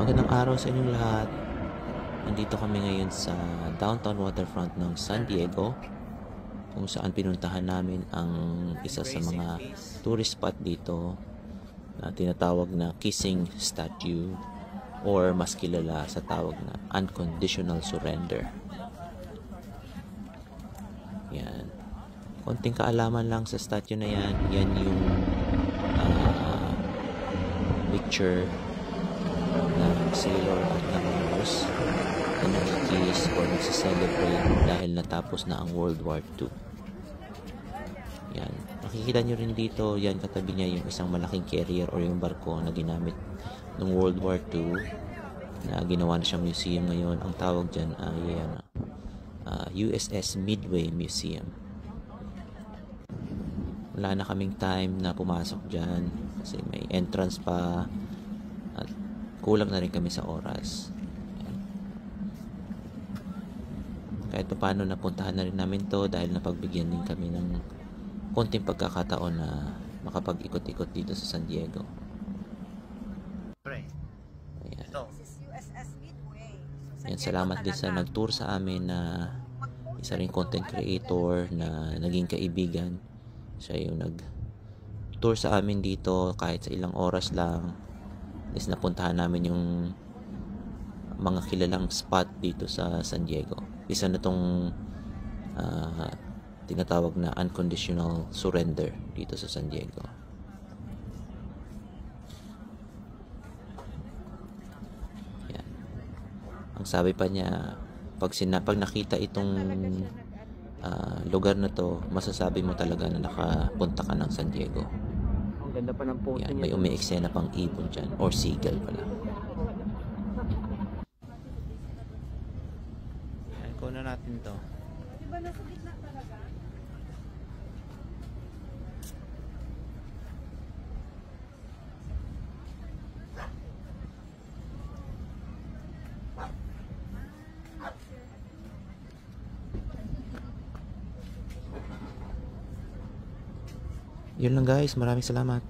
Magandang araw sa inyong lahat. Nandito kami ngayon sa downtown waterfront ng San Diego, kung saan pinuntahan namin ang isa sa mga tourist spot dito na tinatawag na Kissing Statue, or mas kilala sa tawag na Unconditional Surrender. Yan. Konting kaalaman lang sa statue na yan. Yan yung picture ng sailor at ng nurse na nagkikiss or nagsiselebrate dahil natapos na ang World War II. Yan. Makikita nyo rin dito, yan katabi niya yung isang malaking carrier or yung barko na ginamit ng World War II na ginawa na siyang museum ngayon. Ang tawag dyan ay USS Midway Museum. Wala na kaming time na pumasok dyan kasi may entrance pa at kulang na rin kami sa oras. Yan. Kahit pa paano napuntahan na rin namin to dahil napagbigyan din kami ng konting pagkakataon na makapag-ikot-ikot dito sa San Diego. Ayan. Yan, salamat din sa nag-tour sa amin na isa ring content creator na naging kaibigan. Siya yung nag-tour sa amin dito kahit sa ilang oras lang. Is napuntahan namin yung mga kilalang spot dito sa San Diego. Isa na tong tinatawag na Unconditional Surrender dito sa San Diego. Yan. Ang sabi pa niya, pag nakita itong lugar na to, masasabi mo talaga na nakapunta ka ng San Diego. Ang ganda pa ng photo Yan, niya. may umi-eksena pang ibon dyan, or seagull pala. Yan, kunan natin to. Diba nasa gitna talaga? Yun lang guys, maraming salamat.